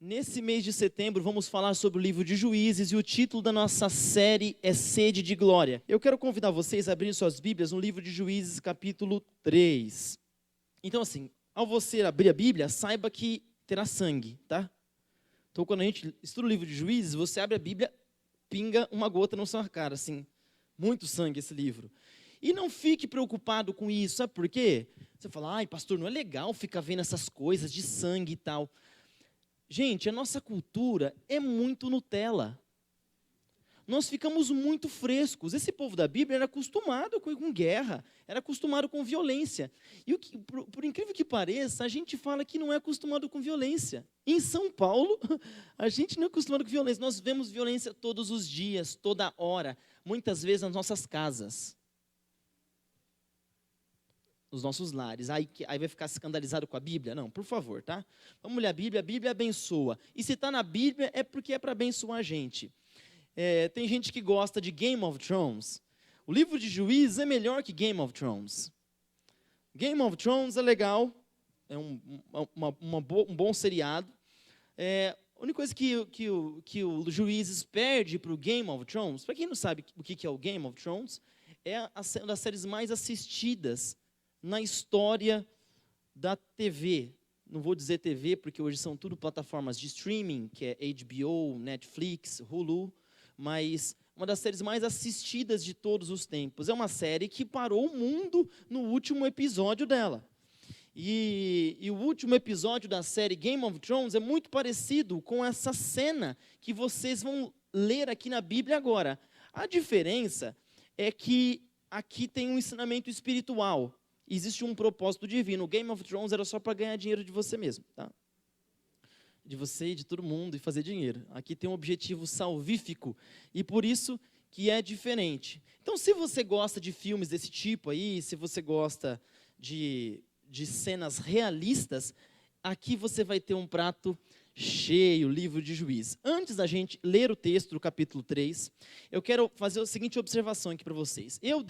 Nesse mês de setembro, vamos falar sobre o livro de Juízes e o título da nossa série é Sede de Glória. Eu quero convidar vocês a abrirem suas Bíblias no livro de Juízes, capítulo 3. Então, assim, ao você abrir a Bíblia, saiba que terá sangue, tá? Então, quando a gente estuda o livro de Juízes, você abre a Bíblia, pinga uma gota na sua cara, assim, muito sangue esse livro. E não fique preocupado com isso, sabe por quê? Você fala, ai, pastor, não é legal ficar vendo essas coisas de sangue e tal. Gente, a nossa cultura é muito Nutella. Nós ficamos muito frescos. Esse povo da Bíblia era acostumado com guerra, era acostumado com violência. E por incrível que pareça, a gente fala que não é acostumado com violência. Em São Paulo, a gente não é acostumado com violência. Nós vemos violência todos os dias, toda hora, muitas vezes nas nossas casas. Nos nossos lares, aí vai ficar escandalizado com a Bíblia? Não, por favor, tá? Vamos ler a Bíblia abençoa. E se está na Bíblia, é porque é para abençoar a gente. Tem gente que gosta de Game of Thrones. O livro de Juízes é melhor que Game of Thrones. Game of Thrones é legal, é um bom seriado. A única coisa que o Juízes perde para o Game of Thrones, para quem não sabe o que é o Game of Thrones, é uma das séries mais assistidas na história da TV. Não vou dizer TV, porque hoje são tudo plataformas de streaming, que é HBO, Netflix, Hulu, mas uma das séries mais assistidas de todos os tempos. É uma série que parou o mundo no último episódio dela. E o último episódio da série Game of Thrones é muito parecido com essa cena que vocês vão ler aqui na Bíblia agora. A diferença é que aqui tem um ensinamento espiritual. Existe um propósito divino. O Game of Thrones era só para ganhar dinheiro de você mesmo, tá? De você e de todo mundo e fazer dinheiro. Aqui tem um objetivo salvífico e por isso que é diferente. Então, se você gosta de filmes desse tipo aí, se você gosta de cenas realistas, aqui você vai ter um prato cheio, livro de Juízes. Antes da gente ler o texto do capítulo 3, eu quero fazer a seguinte observação aqui para vocês. Eu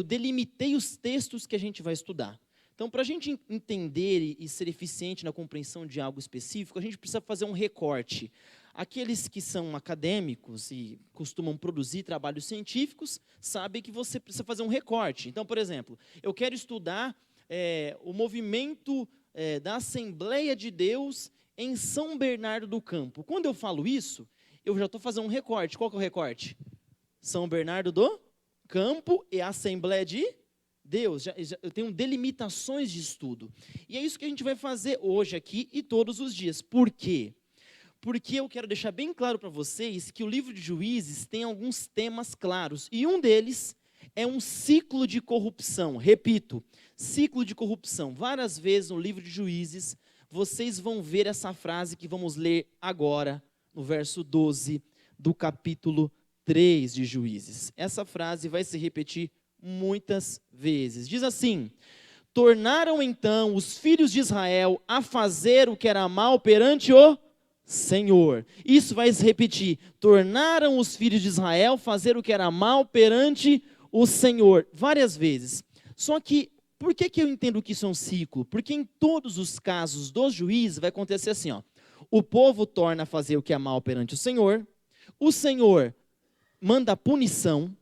delimitei os textos que a gente vai estudar. Então, para a gente entender e ser eficiente na compreensão de algo específico, a gente precisa fazer um recorte. Aqueles que são acadêmicos e costumam produzir trabalhos científicos, sabem que você precisa fazer um recorte. Então, por exemplo, eu quero estudar o movimento da Assembleia de Deus em São Bernardo do Campo. Quando eu falo isso, eu já estou fazendo um recorte. Qual que é o recorte? São Bernardo do Campo e a Assembleia de Deus. Eu tenho delimitações de estudo. E é isso que a gente vai fazer hoje aqui e todos os dias. Por quê? Porque eu quero deixar bem claro para vocês que o livro de Juízes tem alguns temas claros. E um deles é um ciclo de corrupção. Repito, ciclo de corrupção. Várias vezes no livro de Juízes, vocês vão ver essa frase que vamos ler agora, no verso 12 do capítulo 3 de Juízes. Essa frase vai se repetir muitas vezes. Diz assim: tornaram então os filhos de Israel a fazer o que era mal perante o Senhor. Isso vai se repetir. Tornaram os filhos de Israel a fazer o que era mal perante o Senhor. Várias vezes. Só que, por que eu entendo que isso é um ciclo? Porque em todos os casos dos juízes vai acontecer assim, ó. O povo torna a fazer o que é mal perante o Senhor manda punição,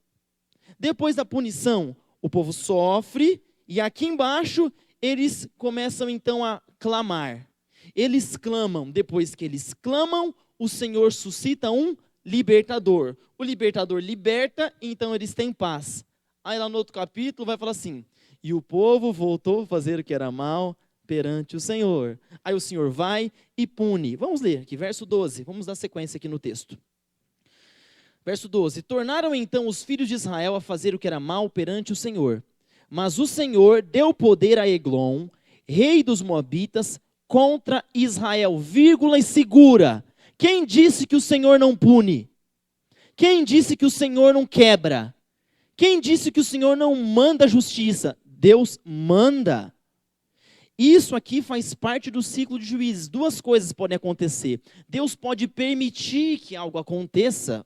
depois da punição, o povo sofre, e aqui embaixo, eles começam então a clamar. Eles clamam, depois que eles clamam, o Senhor suscita um libertador. O libertador liberta, então eles têm paz. Aí lá no outro capítulo vai falar assim, e o povo voltou a fazer o que era mal perante o Senhor. Aí o Senhor vai e pune. Vamos ler aqui, verso 12, vamos dar sequência aqui no texto. Verso 12, tornaram então os filhos de Israel a fazer o que era mal perante o Senhor. Mas o Senhor deu poder a Eglon, rei dos Moabitas, contra Israel, vírgula e segura. Quem disse que o Senhor não pune? Quem disse que o Senhor não quebra? Quem disse que o Senhor não manda justiça? Deus manda. Isso aqui faz parte do ciclo de Juízes. Duas coisas podem acontecer. Deus pode permitir que algo aconteça,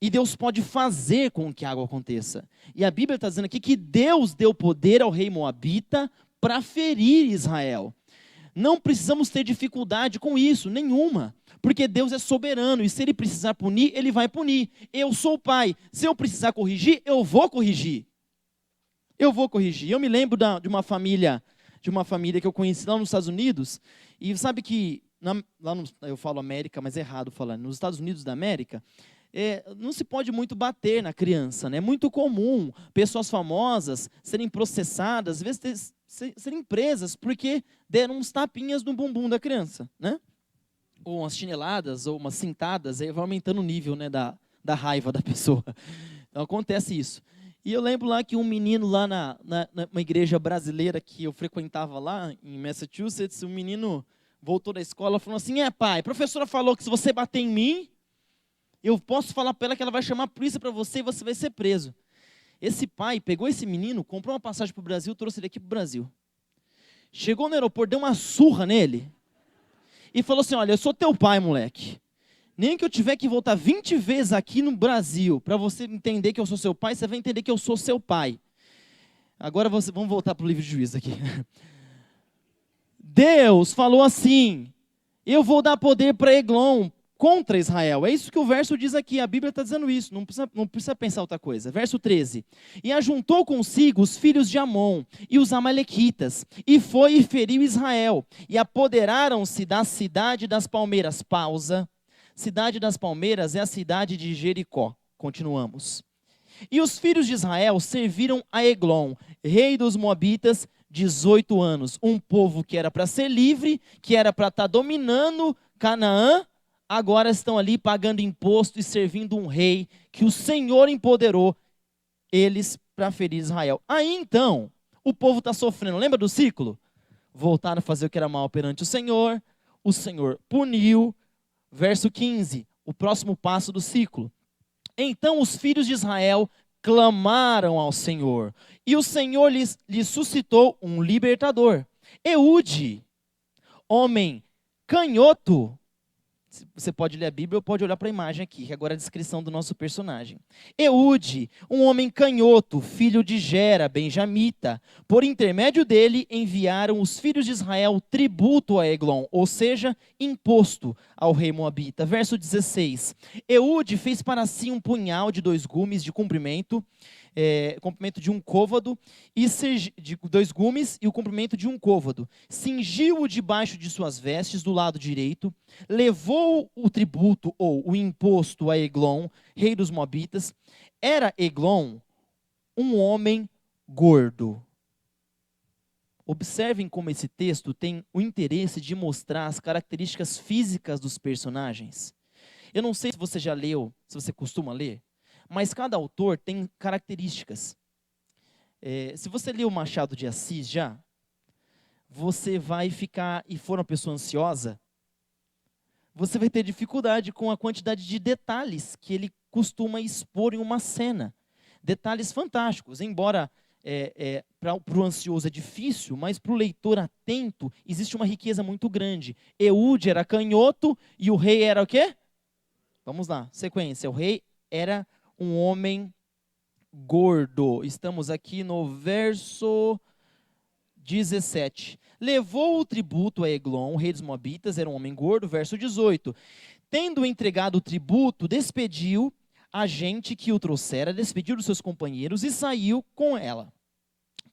e Deus pode fazer com que algo aconteça. E a Bíblia está dizendo aqui que Deus deu poder ao rei Moabita para ferir Israel. Não precisamos ter dificuldade com isso, nenhuma. Porque Deus é soberano e se Ele precisar punir, Ele vai punir. Eu sou o pai. Se eu precisar corrigir, eu vou corrigir. Eu vou corrigir. Eu me lembro de uma família que eu conheci lá nos Estados Unidos. E sabe que, eu falo América, mas é errado falar. Nos Estados Unidos da América, não se pode muito bater na criança, né? É muito comum pessoas famosas serem processadas, às vezes serem presas, porque deram uns tapinhas no bumbum da criança, né? Ou umas chineladas, ou umas cintadas, aí vai aumentando o nível, né, da raiva da pessoa. Então acontece isso. E eu lembro lá que um menino lá numa igreja brasileira que eu frequentava lá, em Massachusetts, um menino voltou da escola falando assim, pai, a professora falou que se você bater em mim, eu posso falar para ela que ela vai chamar a polícia para você e você vai ser preso. Esse pai pegou esse menino, comprou uma passagem para o Brasil, trouxe ele aqui para o Brasil. Chegou no aeroporto, deu uma surra nele e falou assim, olha, eu sou teu pai, moleque. Nem que eu tiver que voltar 20 vezes aqui no Brasil, para você entender que eu sou seu pai, você vai entender que eu sou seu pai. Agora vamos voltar para o livro de Juízes aqui. Deus falou assim, eu vou dar poder para Eglon contra Israel. É isso que o verso diz aqui, a Bíblia está dizendo isso, não precisa pensar outra coisa. Verso 13, e ajuntou consigo os filhos de Amon e os amalequitas, e foi e feriu Israel, e apoderaram-se da cidade das palmeiras. Pausa. Cidade das palmeiras é a cidade de Jericó. Continuamos. E os filhos de Israel serviram a Eglon, rei dos Moabitas, 18 anos. Um povo que era para ser livre, que era para estar dominando Canaã, agora estão ali pagando imposto e servindo um rei que o Senhor empoderou eles para ferir Israel. Aí então, o povo está sofrendo. Lembra do ciclo? Voltaram a fazer o que era mal perante o Senhor puniu. Verso 15, o próximo passo do ciclo. Então os filhos de Israel clamaram ao Senhor, e o Senhor lhes suscitou um libertador. Eude, homem canhoto. Você pode ler a Bíblia ou pode olhar para a imagem aqui, que agora é a descrição do nosso personagem. Eude, um homem canhoto, filho de Gera, benjamita. Por intermédio dele, enviaram os filhos de Israel tributo a Eglon, ou seja, imposto ao rei moabita. Verso 16. Eude fez para si um punhal de 2 gumes de comprimento, comprimento de um côvado, de 2 gumes e o comprimento de um côvado. Cingiu-o debaixo de suas vestes do lado direito, levou o tributo ou o imposto a Eglon, rei dos Moabitas. Era Eglon um homem gordo. Observem como esse texto tem o interesse de mostrar as características físicas dos personagens. Eu não sei se você já leu, se você costuma ler, mas cada autor tem características. Se você leu o Machado de Assis já, você vai ficar, e for uma pessoa ansiosa, você vai ter dificuldade com a quantidade de detalhes que ele costuma expor em uma cena. Detalhes fantásticos, embora para o ansioso é difícil, mas para o leitor atento existe uma riqueza muito grande. Eude era canhoto e o rei era o quê? Vamos lá, sequência. O rei era um homem gordo. Estamos aqui no verso 17. Levou o tributo a Eglon, rei dos Moabitas, era um homem gordo. Verso 18. Tendo entregado o tributo, despediu a gente que o trouxera, despediu dos seus companheiros e saiu com ela.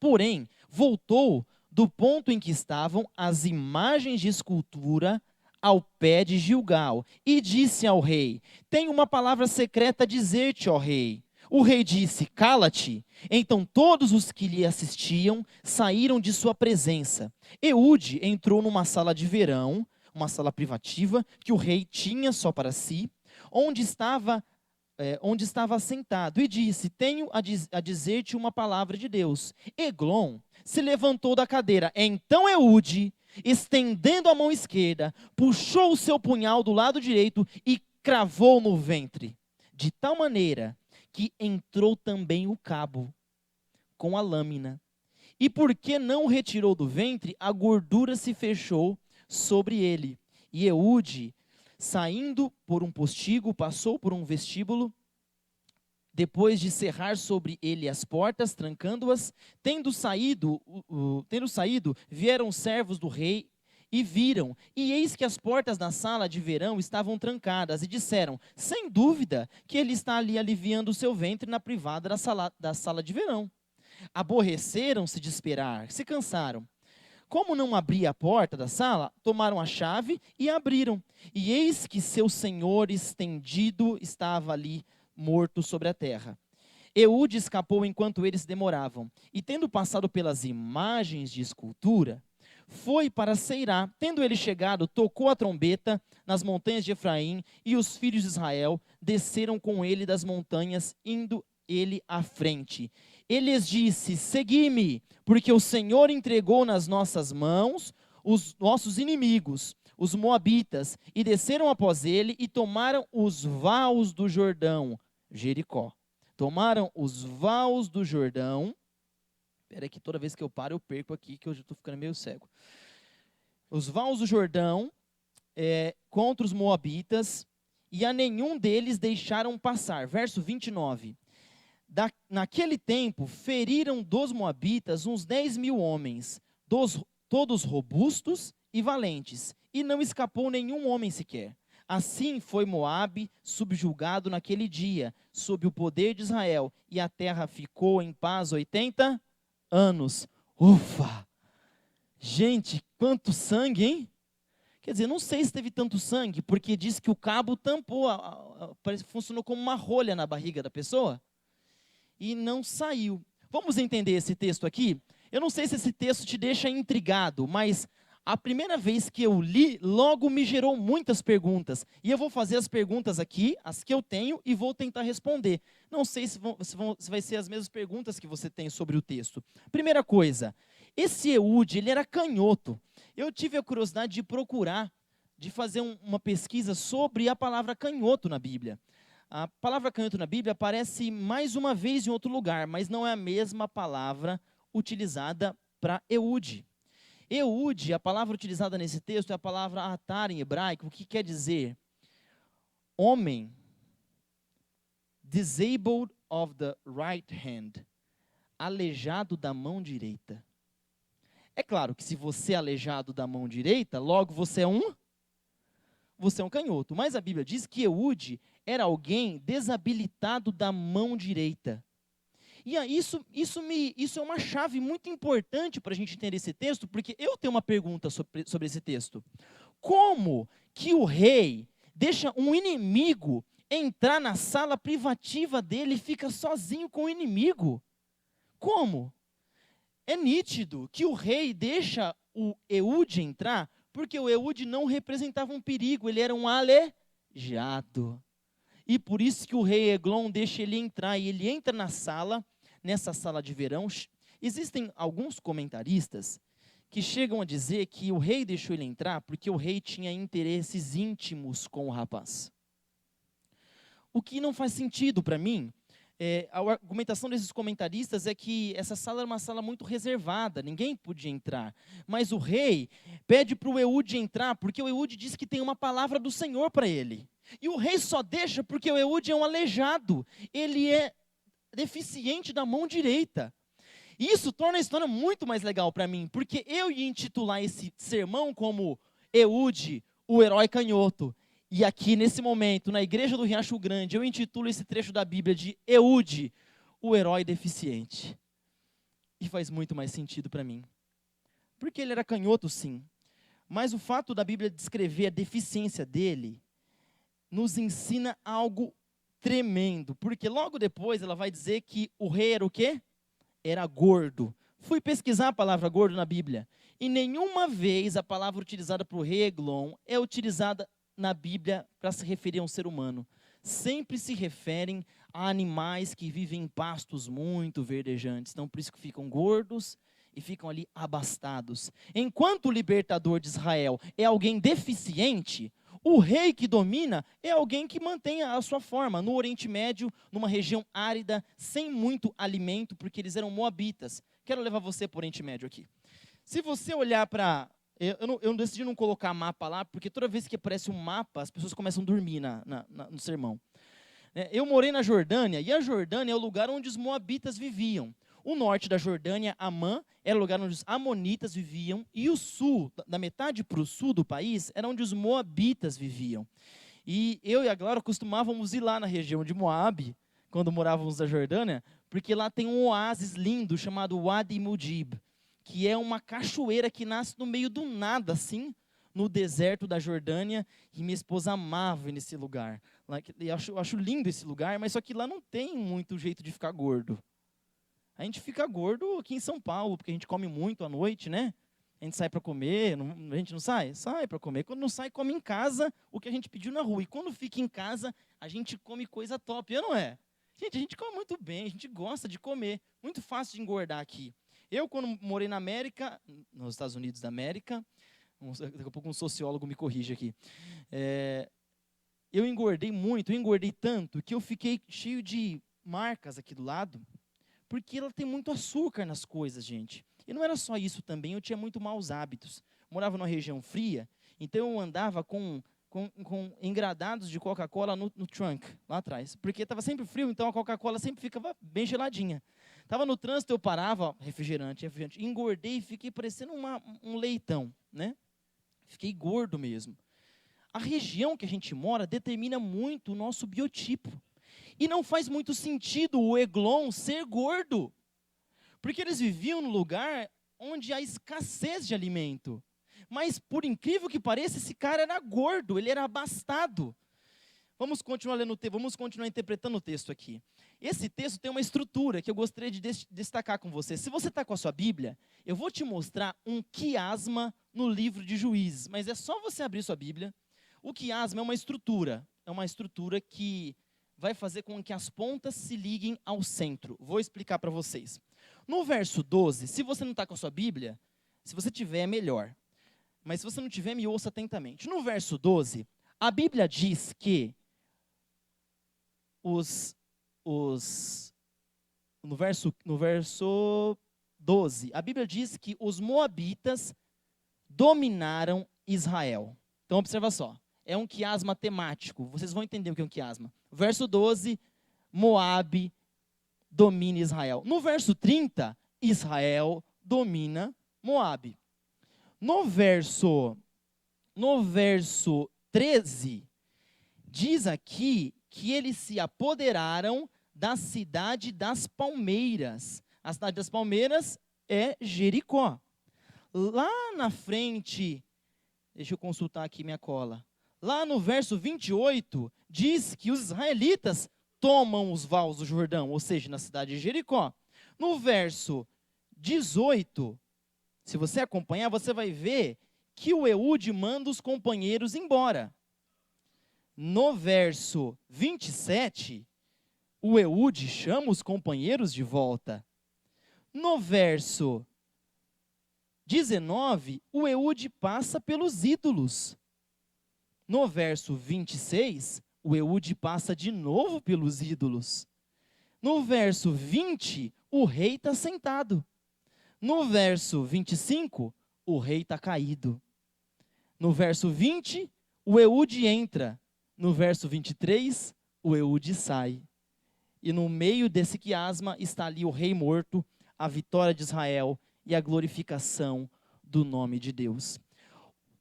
Porém, voltou do ponto em que estavam as imagens de escultura ao pé de Gilgal, e disse ao rei: tenho uma palavra secreta a dizer-te, ó rei. O rei disse: cala-te. Então todos os que lhe assistiam saíram de sua presença. Eude entrou numa sala de verão, uma sala privativa, que o rei tinha só para si, onde estava sentado, e disse: tenho a dizer-te uma palavra de Deus. Eglon se levantou da cadeira. Então Eude, estendendo a mão esquerda, puxou o seu punhal do lado direito e cravou no ventre, de tal maneira que entrou também o cabo com a lâmina. E porque não o retirou do ventre, a gordura se fechou sobre ele. E Eude, saindo por um postigo, passou por um vestíbulo, depois de cerrar sobre ele as portas, trancando-as. Tendo saído, vieram os servos do rei e viram, e eis que as portas da sala de verão estavam trancadas, e disseram, sem dúvida, que ele está ali aliviando o seu ventre na privada da sala de verão. Aborreceram-se de esperar, se cansaram. Como não abria a porta da sala, tomaram a chave e abriram. E eis que seu senhor estendido estava ali, morto sobre a terra. Eude escapou enquanto eles demoravam, e tendo passado pelas imagens de escultura, foi para Seirá. Tendo ele chegado, tocou a trombeta nas montanhas de Efraim, e os filhos de Israel desceram com ele das montanhas, indo ele à frente. Ele lhes disse, segui-me, porque o Senhor entregou nas nossas mãos os nossos inimigos, os moabitas, e desceram após ele e tomaram os vaus do Jordão, Jericó. Tomaram os vaus do Jordão. Espera aí que toda vez que eu paro eu perco aqui, que hoje eu estou ficando meio cego. Os vaus do Jordão contra os moabitas, e a nenhum deles deixaram passar. Verso 29. Naquele tempo, feriram dos moabitas uns 10.000 homens, todos robustos e valentes, e não escapou nenhum homem sequer. Assim foi Moabe subjugado naquele dia, sob o poder de Israel, e a terra ficou em paz 80 anos. Ufa! Gente, quanto sangue, hein? Quer dizer, não sei se teve tanto sangue, porque diz que o cabo tampou, parece que funcionou como uma rolha na barriga da pessoa, e não saiu. Vamos entender esse texto aqui? Eu não sei se esse texto te deixa intrigado, mas a primeira vez que eu li, logo me gerou muitas perguntas. E eu vou fazer as perguntas aqui, as que eu tenho, e vou tentar responder. Não sei se vai ser as mesmas perguntas que você tem sobre o texto. Primeira coisa, esse Eude, ele era canhoto. Eu tive a curiosidade de procurar, de fazer uma pesquisa sobre a palavra canhoto na Bíblia. A palavra canhoto na Bíblia aparece mais uma vez em outro lugar, mas não é a mesma palavra utilizada para Eude. Eude, a palavra utilizada nesse texto é a palavra atar em hebraico, o que quer dizer homem, disabled of the right hand, aleijado da mão direita. É claro que se você é aleijado da mão direita, logo você é um canhoto. Mas a Bíblia diz que Eude era alguém desabilitado da mão direita. E isso é uma chave muito importante para a gente entender esse texto, porque eu tenho uma pergunta sobre esse texto. Como que o rei deixa um inimigo entrar na sala privativa dele e fica sozinho com o inimigo? Como? É nítido que o rei deixa o Eude entrar, porque o Eude não representava um perigo, ele era um aleijado. E por isso que o rei Eglon deixa ele entrar, e ele entra na sala, nessa sala de verão. Existem alguns comentaristas que chegam a dizer que o rei deixou ele entrar porque o rei tinha interesses íntimos com o rapaz. O que não faz sentido para mim. A argumentação desses comentaristas é que essa sala era uma sala muito reservada, ninguém podia entrar. Mas o rei pede para o Eude entrar, porque o Eude diz que tem uma palavra do Senhor para ele. E o rei só deixa porque o Eude é um aleijado, ele é deficiente da mão direita. Isso torna a história muito mais legal para mim, porque eu ia intitular esse sermão como Eude, o herói canhoto. E aqui, nesse momento, na igreja do Riacho Grande, eu intitulo esse trecho da Bíblia de Eude, o herói deficiente. E faz muito mais sentido para mim. Porque ele era canhoto, sim. Mas o fato da Bíblia descrever a deficiência dele, nos ensina algo tremendo. Porque logo depois ela vai dizer que o rei era o quê? Era gordo. Fui pesquisar a palavra gordo na Bíblia. E nenhuma vez a palavra utilizada para o rei Eglon é utilizada na Bíblia para se referir a um ser humano. Sempre se referem a animais que vivem em pastos muito verdejantes. Então, por isso que ficam gordos e ficam ali abastados. Enquanto o libertador de Israel é alguém deficiente, o rei que domina é alguém que mantém a sua forma. No Oriente Médio, numa região árida, sem muito alimento, porque eles eram moabitas. Quero levar você para o Oriente Médio aqui. Se você olhar para... Eu decidi não colocar mapa lá, porque toda vez que aparece um mapa, as pessoas começam a dormir no sermão. Eu morei na Jordânia, e a Jordânia é o lugar onde os moabitas viviam. O norte da Jordânia, Amã, era o lugar onde os amonitas viviam, e o sul, da metade para o sul do país, era onde os moabitas viviam. E eu e a Glória costumávamos ir lá na região de Moabe, quando morávamos na Jordânia, porque lá tem um oásis lindo chamado Wadi Mujib, que é uma cachoeira que nasce no meio do nada, assim, no deserto da Jordânia, e minha esposa amava ir nesse lugar. Eu acho lindo esse lugar, mas só que lá não tem muito jeito de ficar gordo. A gente fica gordo aqui em São Paulo, porque a gente come muito à noite, né? A gente sai para comer, a gente não sai? Sai para comer. Quando não sai, come em casa o que a gente pediu na rua. E quando fica em casa, a gente come coisa top, não é? Gente, a gente come muito bem, a gente gosta de comer. Muito fácil de engordar aqui. Eu, quando morei na América, nos Estados Unidos da América, daqui a pouco um sociólogo me corrige aqui. Eu engordei muito, eu engordei tanto, que eu fiquei cheio de marcas aqui do lado, porque ela tem muito açúcar nas coisas, gente. E não era só isso também, eu tinha muito maus hábitos. Morava numa região fria, então eu andava com engradados de Coca-Cola no trunk, lá atrás. Porque estava sempre frio, então a Coca-Cola sempre ficava bem geladinha. Estava no trânsito, eu parava, refrigerante. Engordei e fiquei parecendo um leitão, né? Fiquei gordo mesmo. A região que a gente mora determina muito o nosso biotipo. E não faz muito sentido o Eglon ser gordo. Porque eles viviam num lugar onde há escassez de alimento. Mas, por incrível que pareça, esse cara era gordo, ele era abastado. Vamos continuar lendo o texto, vamos continuar interpretando o texto aqui. Esse texto tem uma estrutura que eu gostaria de destacar com você. Se você está com a sua Bíblia, eu vou te mostrar um quiasma no livro de Juízes. Mas é só você abrir sua Bíblia. O quiasma é uma estrutura que vai fazer com que as pontas se liguem ao centro. Vou explicar para vocês. No verso 12, se você não está com a sua Bíblia, se você tiver é melhor. Mas se você não tiver, me ouça atentamente. No verso 12, a Bíblia diz que no verso 12, a Bíblia diz que os moabitas dominaram Israel. Então, observa só. É um quiasma temático. Vocês vão entender o que é um quiasma. Verso 12, Moabe domina Israel. No verso 30, Israel domina Moabe. No verso 13, diz aqui que eles se apoderaram da cidade das palmeiras. A cidade das palmeiras é Jericó. Lá na frente, deixa eu consultar aqui minha cola. Lá no verso 28, diz que os israelitas tomam os vales do Jordão, ou seja, na cidade de Jericó. No verso 18, se você acompanhar, você vai ver que o Eude manda os companheiros embora. No verso 27, o Eude chama os companheiros de volta. No verso 19, o Eude passa pelos ídolos. No verso 26, o Eude passa de novo pelos ídolos. No verso 20, o rei está sentado. No verso 25, o rei está caído. No verso 20, o Eude entra. No verso 23, o Eude sai. E no meio desse quiasma está ali o rei morto, a vitória de Israel e a glorificação do nome de Deus.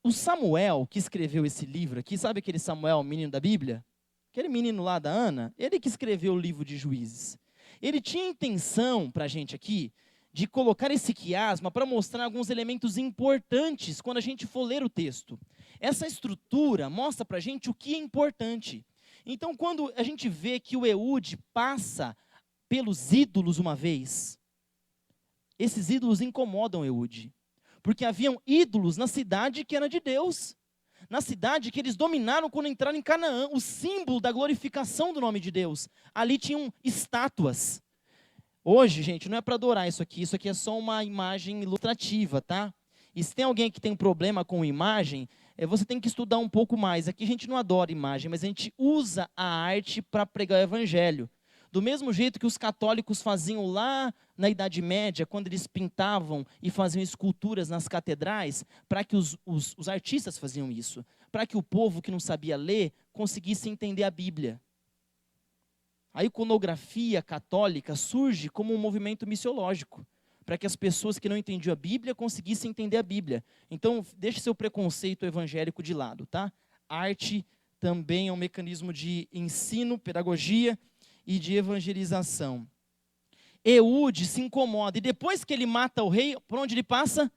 O Samuel, que escreveu esse livro aqui, sabe aquele Samuel, menino da Bíblia? Aquele menino lá da Ana, ele que escreveu o livro de Juízes. Ele tinha intenção, para a gente aqui, de colocar esse quiasma para mostrar alguns elementos importantes quando a gente for ler o texto. Essa estrutura mostra para a gente o que é importante. Então, quando a gente vê que o Eude passa pelos ídolos uma vez, esses ídolos incomodam Eude. Porque haviam ídolos na cidade que era de Deus. Na cidade que eles dominaram quando entraram em Canaã, o símbolo da glorificação do nome de Deus. Ali tinham estátuas. Hoje, gente, não é para adorar isso aqui é só uma imagem ilustrativa, tá? E se tem alguém que tem problema com imagem, você tem que estudar um pouco mais. Aqui a gente não adora imagem, mas a gente usa a arte para pregar o evangelho. Do mesmo jeito que os católicos faziam lá na Idade Média, quando eles pintavam e faziam esculturas nas catedrais, para que os artistas faziam isso, para que o povo que não sabia ler conseguisse entender a Bíblia. A iconografia católica surge como um movimento missiológico, para que as pessoas que não entendiam a Bíblia conseguissem entender a Bíblia. Então, deixe seu preconceito evangélico de lado, tá? Arte também é um mecanismo de ensino, pedagogia e de evangelização. Eude se incomoda, e depois que ele mata o rei, por onde ele passa?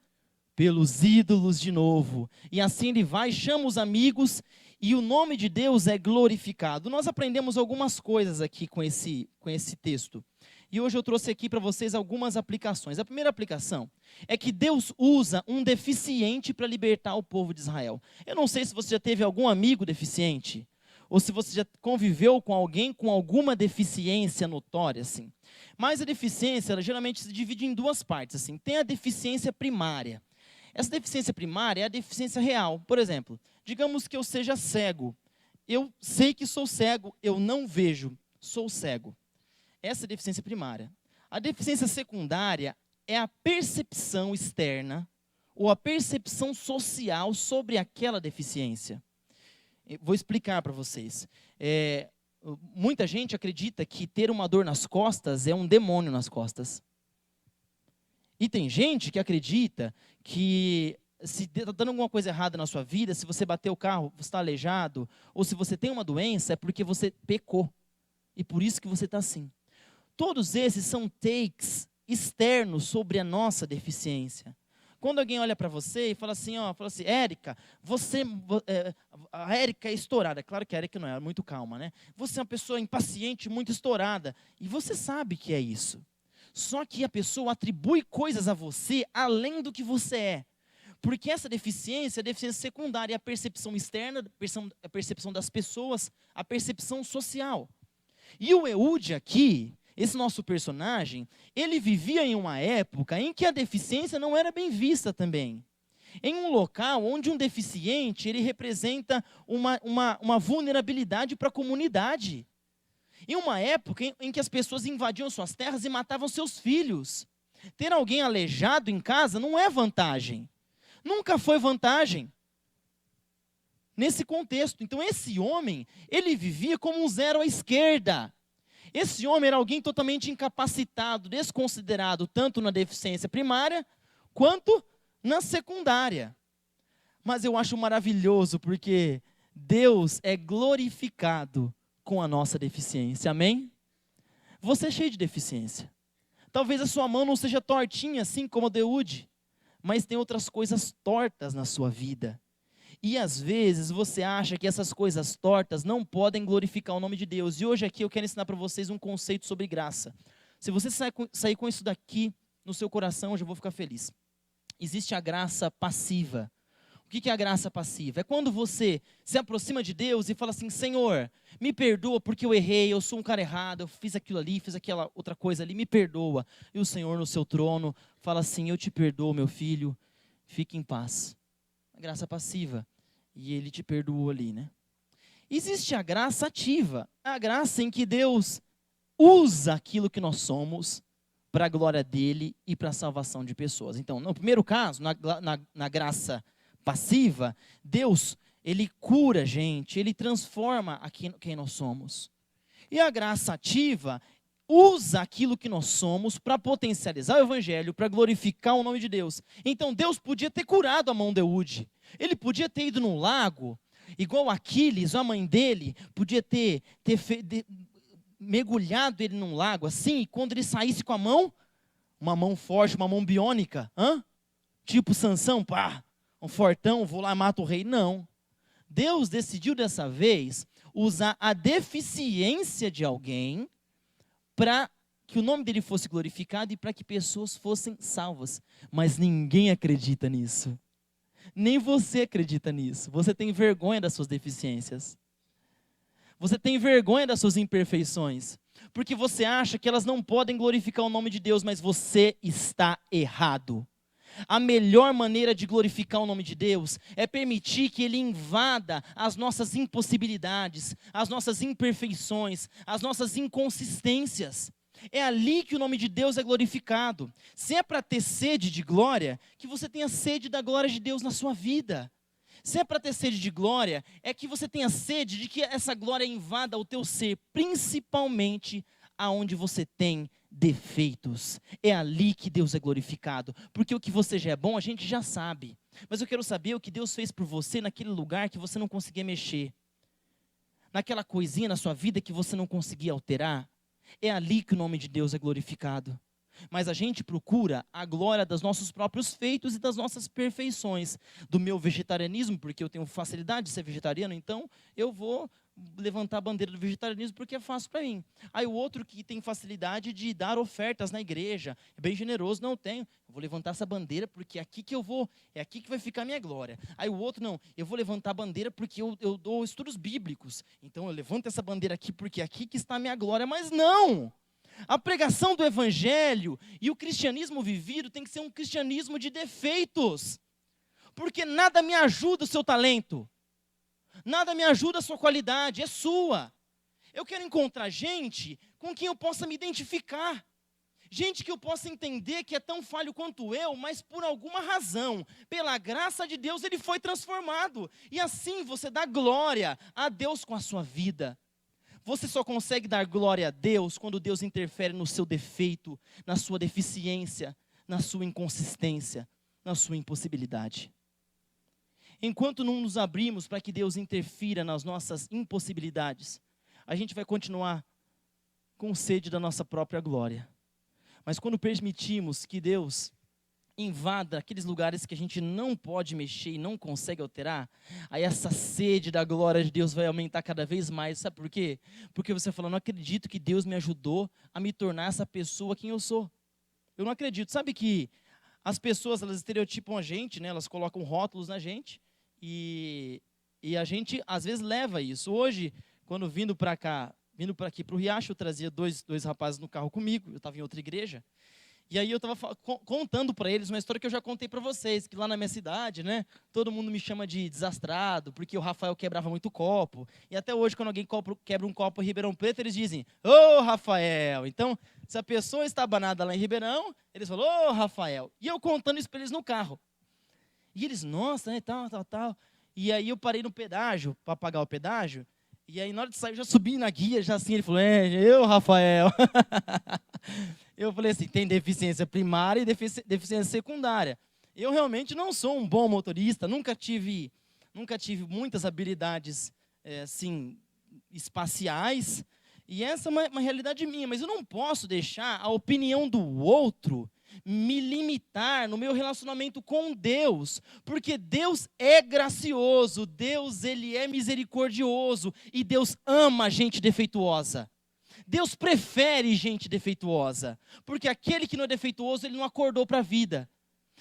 Pelos ídolos de novo. E assim ele vai, chama os amigos, e o nome de Deus é glorificado. Nós aprendemos algumas coisas aqui com esse texto. E hoje eu trouxe aqui para vocês algumas aplicações. A primeira aplicação é que Deus usa um deficiente para libertar o povo de Israel. Eu não sei se você já teve algum amigo deficiente, ou se você já conviveu com alguém com alguma deficiência notória, assim. Mas a deficiência, ela geralmente se divide em duas partes, assim. Tem a deficiência primária. Essa deficiência primária é a deficiência real. Por exemplo, digamos que eu seja cego. Eu sei que sou cego, eu não vejo, sou cego. Essa é a deficiência primária. A deficiência secundária é a percepção externa ou a percepção social sobre aquela deficiência. Vou explicar para vocês. Muita gente acredita que ter uma dor nas costas é um demônio nas costas. E tem gente que acredita que se está dando alguma coisa errada na sua vida, se você bater o carro, você está aleijado, ou se você tem uma doença, é porque você pecou. E por isso que você está assim. Todos esses são takes externos sobre a nossa deficiência. Quando alguém olha para você e fala assim, Érica, a Érica é estourada. Claro que a Érica não é, ela é muito calma, né? Você é uma pessoa impaciente, muito estourada. E você sabe que é isso. Só que a pessoa atribui coisas a você além do que você é. Porque essa deficiência é a deficiência secundária, a percepção externa, a percepção das pessoas, a percepção social. E o Eude aqui, esse nosso personagem, ele vivia em uma época em que a deficiência não era bem vista também. Em um local onde um deficiente, ele representa uma vulnerabilidade para a comunidade. Em uma época em que as pessoas invadiam suas terras e matavam seus filhos. Ter alguém aleijado em casa não é vantagem. Nunca foi vantagem. Nesse contexto. Então esse homem, ele vivia como um zero à esquerda. Esse homem era alguém totalmente incapacitado, desconsiderado, tanto na deficiência primária, quanto na secundária. Mas eu acho maravilhoso, porque Deus é glorificado com a nossa deficiência, amém? Você é cheio de deficiência. Talvez a sua mão não seja tortinha, assim como a de Eude, mas tem outras coisas tortas na sua vida. E às vezes você acha que essas coisas tortas não podem glorificar o nome de Deus. E hoje aqui eu quero ensinar para vocês um conceito sobre graça. Se você sair com isso daqui no seu coração, eu já vou ficar feliz. Existe a graça passiva. O que é a graça passiva? É quando você se aproxima de Deus e fala assim, Senhor, me perdoa porque eu errei, eu sou um cara errado, eu fiz aquilo ali, fiz aquela outra coisa ali, me perdoa. E o Senhor no seu trono fala assim, eu te perdoo, meu filho, fique em paz. A graça passiva. E ele te perdoou ali, né? Existe a graça ativa, a graça em que Deus usa aquilo que nós somos para a glória dele e para a salvação de pessoas. Então, no primeiro caso, na graça passiva, Deus, ele cura a gente, ele transforma quem nós somos. E a graça ativa usa aquilo que nós somos para potencializar o evangelho, para glorificar o nome de Deus. Então Deus podia ter curado a mão de Eude. Ele podia ter ido num lago, igual Aquiles, a mãe dele, podia ter mergulhado ele num lago assim, e quando ele saísse com a mão, uma mão forte, uma mão biônica, tipo Sansão, pá, um fortão, vou lá e mato o rei. Não. Deus decidiu dessa vez usar a deficiência de alguém para que o nome dele fosse glorificado e para que pessoas fossem salvas. Mas ninguém acredita nisso. Nem você acredita nisso. Você tem vergonha das suas deficiências. Você tem vergonha das suas imperfeições. Porque você acha que elas não podem glorificar o nome de Deus, mas você está errado. A melhor maneira de glorificar o nome de Deus é permitir que Ele invada as nossas impossibilidades, as nossas imperfeições, as nossas inconsistências. É ali que o nome de Deus é glorificado. Se é para ter sede de glória, que você tenha sede da glória de Deus na sua vida. Se é para ter sede de glória, é que você tenha sede de que essa glória invada o teu ser, principalmente aonde você tem defeitos. É ali que Deus é glorificado, porque o que você já é bom, a gente já sabe. Mas eu quero saber o que Deus fez por você naquele lugar que você não conseguia mexer. Naquela coisinha na sua vida que você não conseguia alterar. É ali que o nome de Deus é glorificado. Mas a gente procura a glória dos nossos próprios feitos e das nossas perfeições. Do meu vegetarianismo, porque eu tenho facilidade de ser vegetariano, então eu vou levantar a bandeira do vegetarianismo porque é fácil para mim. Aí o outro que tem facilidade de dar ofertas na igreja, é bem generoso, não tenho. Eu vou levantar essa bandeira porque é aqui que eu vou, é aqui que vai ficar a minha glória. Aí o outro não, eu vou levantar a bandeira porque eu dou estudos bíblicos. Então eu levanto essa bandeira aqui porque é aqui que está a minha glória, mas não! A pregação do evangelho e o cristianismo vivido tem que ser um cristianismo de defeitos. Porque nada me ajuda o seu talento. Nada me ajuda a sua qualidade, é sua. Eu quero encontrar gente com quem eu possa me identificar. Gente que eu possa entender que é tão falho quanto eu, mas por alguma razão, pela graça de Deus, ele foi transformado. E assim você dá glória a Deus com a sua vida. Você só consegue dar glória a Deus quando Deus interfere no seu defeito, na sua deficiência, na sua inconsistência, na sua impossibilidade. Enquanto não nos abrimos para que Deus interfira nas nossas impossibilidades, a gente vai continuar com sede da nossa própria glória. Mas quando permitimos que Deus invada aqueles lugares que a gente não pode mexer e não consegue alterar, aí essa sede da glória de Deus vai aumentar cada vez mais. Sabe por quê? Porque você fala, não acredito que Deus me ajudou a me tornar essa pessoa quem eu sou. Eu não acredito. Sabe que as pessoas, elas estereotipam a gente, né? Elas colocam rótulos na gente e a gente, às vezes, leva isso. Hoje, quando vindo para aqui para o Riacho, eu trazia dois rapazes no carro comigo, eu estava em outra igreja. E aí eu estava contando para eles uma história que eu já contei para vocês, que lá na minha cidade, né, todo mundo me chama de desastrado, porque o Rafael quebrava muito copo. E até hoje, quando alguém quebra um copo em Ribeirão Preto, eles dizem, ô Rafael. Então, se a pessoa está banada lá em Ribeirão, eles falam, ô Rafael. E eu contando isso para eles no carro. E eles, nossa, né, tal. E aí eu parei no pedágio, para pagar o pedágio. E aí na hora de sair, eu já subi na guia, já assim, ele falou, eu, Rafael. Eu falei assim, tem deficiência primária e deficiência secundária. Eu realmente não sou um bom motorista, nunca tive muitas habilidades, assim, espaciais. E essa é uma realidade minha, mas eu não posso deixar a opinião do outro me limitar no meu relacionamento com Deus, porque Deus é gracioso, Deus ele é misericordioso e Deus ama gente defeituosa. Deus prefere gente defeituosa, porque aquele que não é defeituoso, ele não acordou para a vida.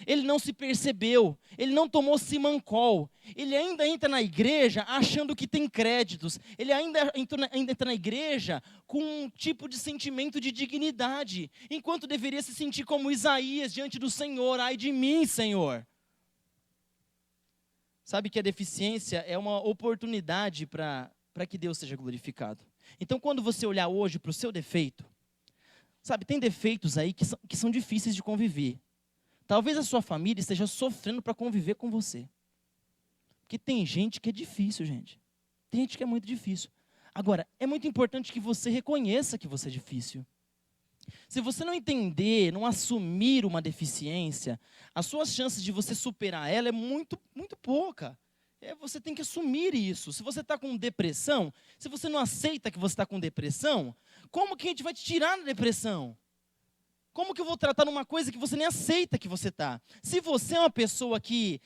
Ele não se percebeu, ele não tomou simancol, ele ainda entra na igreja achando que tem créditos, ele ainda entra na igreja com um tipo de sentimento de dignidade, enquanto deveria se sentir como Isaías diante do Senhor, ai de mim, Senhor. Sabe que a deficiência é uma oportunidade para que Deus seja glorificado. Então, quando você olhar hoje para o seu defeito, sabe, tem defeitos aí que são difíceis de conviver. Talvez a sua família esteja sofrendo para conviver com você. Porque tem gente que é difícil, gente. Tem gente que é muito difícil. Agora, é muito importante que você reconheça que você é difícil. Se você não entender, não assumir uma deficiência, as suas chances de você superar ela é muito, muito pouca. Você tem que assumir isso. Se você está com depressão, se você não aceita que você está com depressão, como que a gente vai te tirar da depressão? Como que eu vou tratar numa coisa que você nem aceita que você está? Se você é uma pessoa que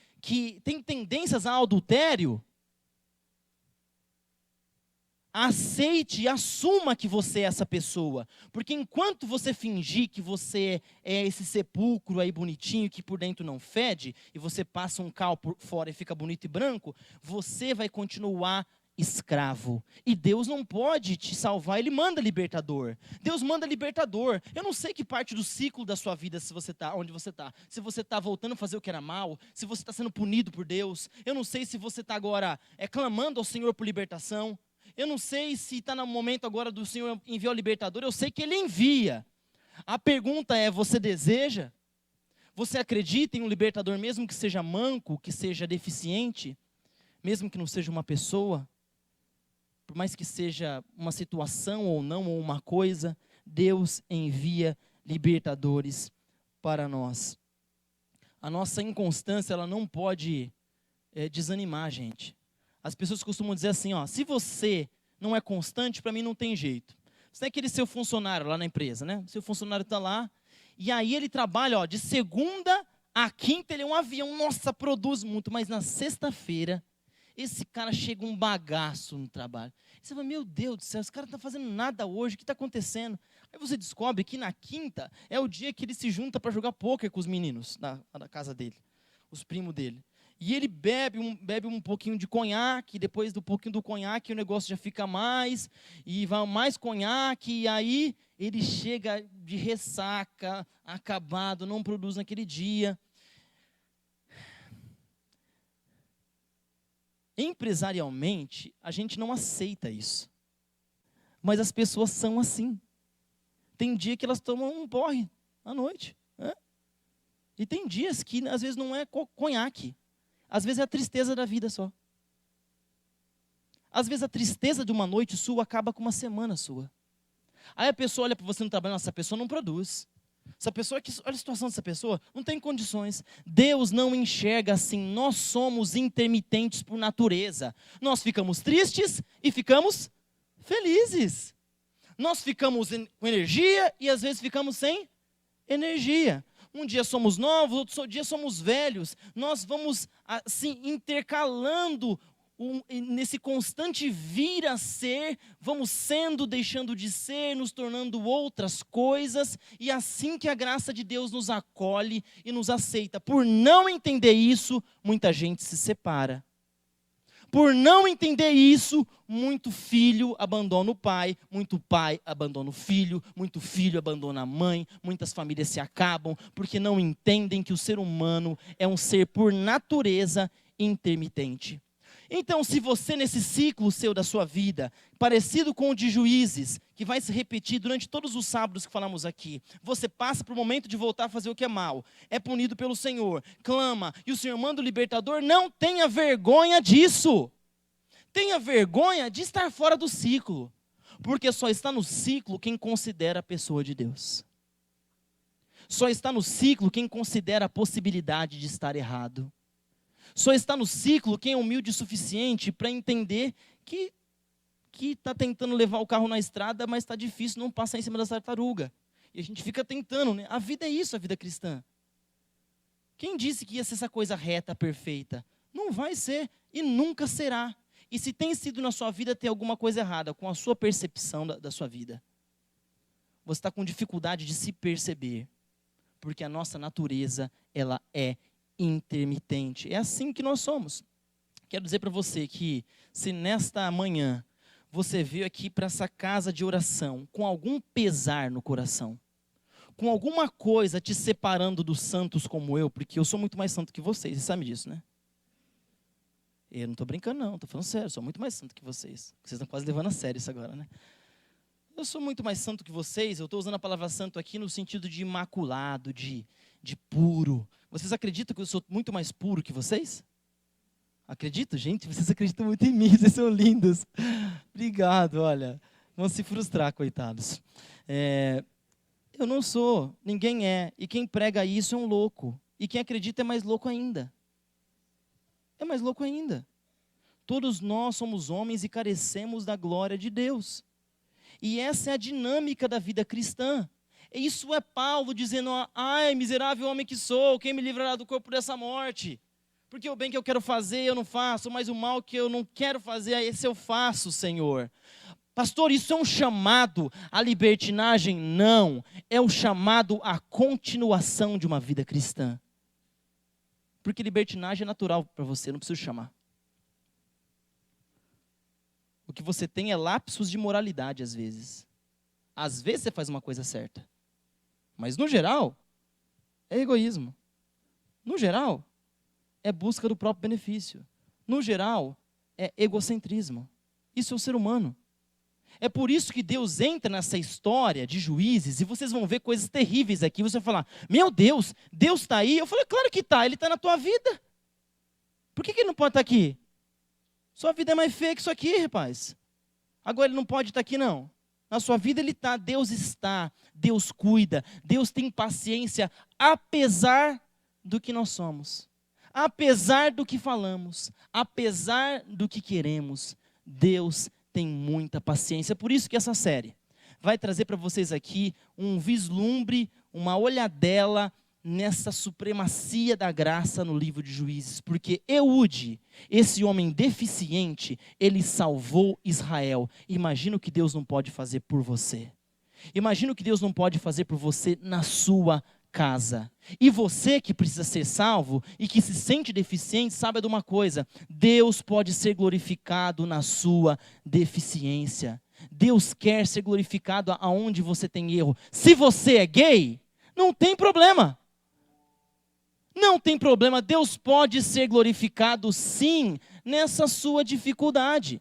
tem tendências ao adultério, aceite e assuma que você é essa pessoa. Porque enquanto você fingir que você é esse sepulcro aí bonitinho, que por dentro não fede, e você passa um cal por fora e fica bonito e branco, você vai continuar escravo. E Deus não pode te salvar, Ele manda libertador. Deus manda libertador. Eu não sei que parte do ciclo da sua vida, se você está onde você está. Se você está voltando a fazer o que era mal, se você está sendo punido por Deus. Eu não sei se você está agora clamando ao Senhor por libertação. Eu não sei se está no momento agora do Senhor enviar o libertador. Eu sei que Ele envia. A pergunta é, você deseja? Você acredita em um libertador mesmo que seja manco, que seja deficiente? mesmo que não seja uma pessoa, por mais que seja uma situação ou não, ou uma coisa, Deus envia libertadores para nós. A nossa inconstância, ela não pode desanimar a gente. As pessoas costumam dizer assim, ó, se você não é constante, para mim não tem jeito. Você é aquele seu funcionário lá na empresa, né? Seu funcionário está lá, e aí ele trabalha, ó, de segunda a quinta, ele é um avião, nossa, produz muito, mas na sexta-feira, esse cara chega um bagaço no trabalho. E você fala, meu Deus do céu, esse cara não está fazendo nada hoje, o que está acontecendo? Aí você descobre que na quinta é o dia que ele se junta para jogar pôquer com os meninos da casa dele, os primos dele. E ele bebe um pouquinho de conhaque, depois do pouquinho do conhaque o negócio já fica mais, e vai mais conhaque, e aí ele chega de ressaca, acabado, não produz naquele dia. Empresarialmente, a gente não aceita isso. Mas as pessoas são assim. Tem dia que elas tomam um porre à noite. Né? E tem dias que, às vezes, não é conhaque. Às vezes é a tristeza da vida só. Às vezes a tristeza de uma noite sua acaba com uma semana sua. Aí a pessoa olha para você no trabalho, nossa, essa pessoa não produz. Essa pessoa, olha a situação dessa pessoa, não tem condições. Deus não enxerga assim, nós somos intermitentes por natureza. Nós ficamos tristes e ficamos felizes. Nós ficamos com energia e às vezes ficamos sem energia. Um dia somos novos, outro dia somos velhos. Nós vamos assim intercalando nesse constante vir a ser, vamos sendo, deixando de ser, nos tornando outras coisas, e assim que a graça de Deus nos acolhe e nos aceita. Por não entender isso, muita gente se separa. Por não entender isso, muito filho abandona o pai, muito pai abandona o filho abandona a mãe, muitas famílias se acabam, porque não entendem que o ser humano é um ser por natureza intermitente. Então, se você nesse ciclo seu da sua vida, parecido com o de Juízes, que vai se repetir durante todos os sábados que falamos aqui, você passa para o momento de voltar a fazer o que é mal, é punido pelo Senhor, clama, e o Senhor manda o libertador, não tenha vergonha disso. Tenha vergonha de estar fora do ciclo, porque só está no ciclo quem considera a pessoa de Deus. Só está no ciclo quem considera a possibilidade de estar errado. Só está no ciclo quem é humilde o suficiente para entender que está tentando levar o carro na estrada, mas está difícil não passar em cima da tartaruga. E a gente fica tentando, né? A vida é isso, a vida cristã. Quem disse que ia ser essa coisa reta, perfeita? Não vai ser e nunca será. E se tem sido na sua vida, tem alguma coisa errada com a sua percepção da sua vida. Você está com dificuldade de se perceber. Porque a nossa natureza, ela é intermitente. É assim que nós somos. Quero dizer para você que se nesta manhã você veio aqui para essa casa de oração com algum pesar no coração, com alguma coisa te separando dos santos como eu, porque eu sou muito mais santo que vocês, você sabe disso, né? Eu não estou brincando não, estou falando sério, eu sou muito mais santo que vocês. Vocês estão quase levando a sério isso agora, né? Eu sou muito mais santo que vocês, eu estou usando a palavra santo aqui no sentido de imaculado, de puro. Vocês acreditam que eu sou muito mais puro que vocês? Acredito, gente? Vocês acreditam muito em mim, vocês são lindos. Obrigado, olha. Vão se frustrar, coitados. Eu não sou, ninguém é. E quem prega isso é um louco. E quem acredita é mais louco ainda. É mais louco ainda. Todos nós somos homens e carecemos da glória de Deus. E essa é a dinâmica da vida cristã. Isso é Paulo dizendo, ai, miserável homem que sou, quem me livrará do corpo dessa morte? Porque o bem que eu quero fazer eu não faço, mas o mal que eu não quero fazer, esse eu faço, Senhor. Pastor, isso é um chamado à libertinagem? Não, é um chamado à continuação de uma vida cristã. Porque libertinagem é natural para você, não preciso chamar. O que você tem é lapsos de moralidade às vezes. Às vezes você faz uma coisa certa. Mas no geral, é egoísmo. No geral, é busca do próprio benefício. No geral, é egocentrismo. Isso é o ser humano. É por isso que Deus entra nessa história de Juízes e vocês vão ver coisas terríveis aqui. Você vai falar, meu Deus, Deus está aí? Eu falei, claro que está, Ele está na tua vida. Por que Ele não pode estar aqui? Sua vida é mais feia que isso aqui, rapaz. Agora ele não pode estar aqui, não. Na sua vida ele está, Deus cuida, Deus tem paciência, apesar do que nós somos. Apesar do que falamos, apesar do que queremos, Deus tem muita paciência. Por isso que essa série vai trazer para vocês aqui um vislumbre, uma olhadela nessa supremacia da graça no livro de Juízes. Porque Eude, esse homem deficiente, ele salvou Israel. Imagina o que Deus não pode fazer por você. Imagina o que Deus não pode fazer por você na sua casa. E você que precisa ser salvo e que se sente deficiente, saiba de uma coisa: Deus pode ser glorificado na sua deficiência. Deus quer ser glorificado aonde você tem erro. Se você é gay, não tem problema. Não tem problema, Deus pode ser glorificado sim nessa sua dificuldade.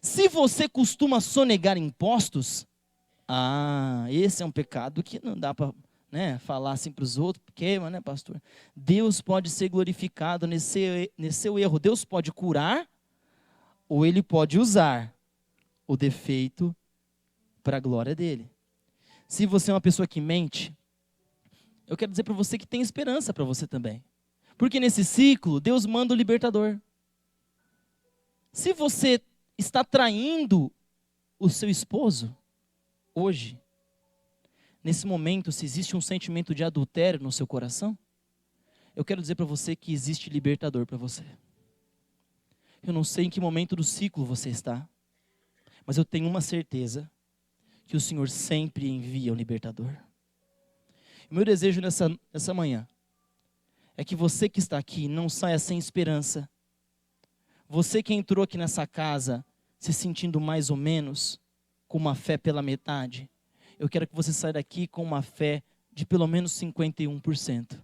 Se você costuma sonegar impostos, esse é um pecado que não dá para falar assim para os outros, queima, né, pastor? Deus pode ser glorificado nesse seu erro. Deus pode curar, ou Ele pode usar o defeito para a glória dEle. Se você é uma pessoa que mente, eu quero dizer para você que tem esperança para você também. Porque nesse ciclo, Deus manda o libertador. Se você está traindo o seu esposo, hoje, nesse momento, se existe um sentimento de adultério no seu coração, eu quero dizer para você que existe libertador para você. Eu não sei em que momento do ciclo você está, mas eu tenho uma certeza, que o Senhor sempre envia um libertador. O meu desejo nessa manhã é que você que está aqui não saia sem esperança. Você que entrou aqui nessa casa se sentindo mais ou menos, com uma fé pela metade, eu quero que você saia daqui com uma fé de pelo menos 51%.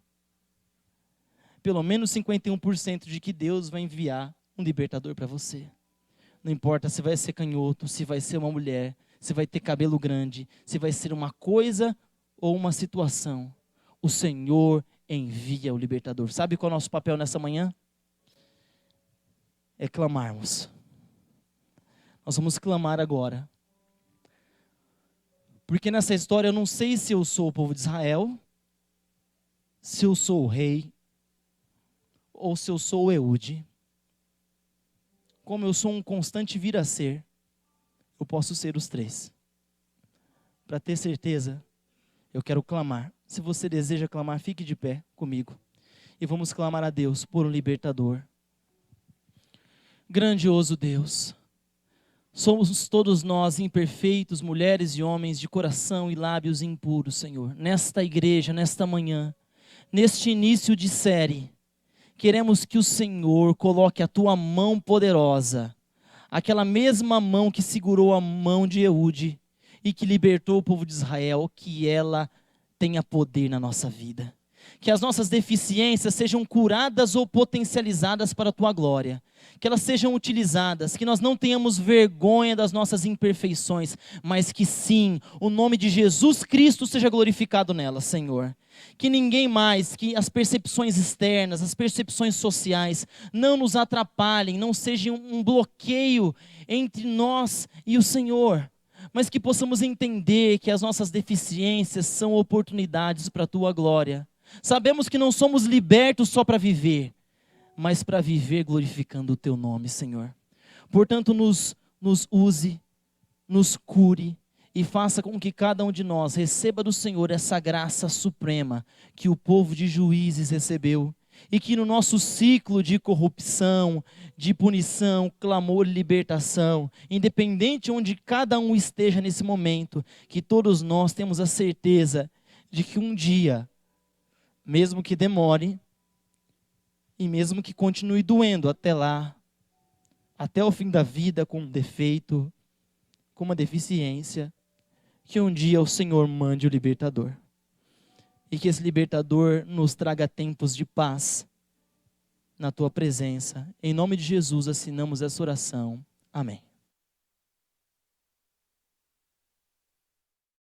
Pelo menos 51% de que Deus vai enviar um libertador para você. Não importa se vai ser canhoto, se vai ser uma mulher, se vai ter cabelo grande, se vai ser uma coisa ou uma situação, o Senhor envia o libertador. Sabe qual é o nosso papel nessa manhã? É clamarmos. Nós vamos clamar agora. Porque nessa história eu não sei se eu sou o povo de Israel, se eu sou o rei, ou se eu sou o Eude. Como eu sou um constante vir a ser, eu posso ser os três. Para ter certeza, eu quero clamar. Se você deseja clamar, fique de pé comigo. E vamos clamar a Deus por um libertador. Grandioso Deus, somos todos nós imperfeitos, mulheres e homens de coração e lábios impuros, Senhor. Nesta igreja, nesta manhã, neste início de série, queremos que o Senhor coloque a tua mão poderosa, aquela mesma mão que segurou a mão de Eude e que libertou o povo de Israel, que ela tenha poder na nossa vida. Que as nossas deficiências sejam curadas ou potencializadas para a tua glória. Que elas sejam utilizadas, que nós não tenhamos vergonha das nossas imperfeições, mas que sim, o nome de Jesus Cristo seja glorificado nelas, Senhor. Que ninguém mais, que as percepções externas, as percepções sociais, não nos atrapalhem, não sejam um bloqueio entre nós e o Senhor. Mas que possamos entender que as nossas deficiências são oportunidades para a tua glória. Sabemos que não somos libertos só para viver, mas para viver glorificando o teu nome, Senhor. Portanto, nos use, nos cure e faça com que cada um de nós receba do Senhor essa graça suprema que o povo de Juízes recebeu. E que no nosso ciclo de corrupção, de punição, clamor e libertação, independente onde cada um esteja nesse momento, que todos nós temos a certeza de que um dia, mesmo que demore, e mesmo que continue doendo até lá, até o fim da vida com um defeito, com uma deficiência, que um dia o Senhor mande o libertador. E que esse libertador nos traga tempos de paz na tua presença. Em nome de Jesus assinamos essa oração. Amém.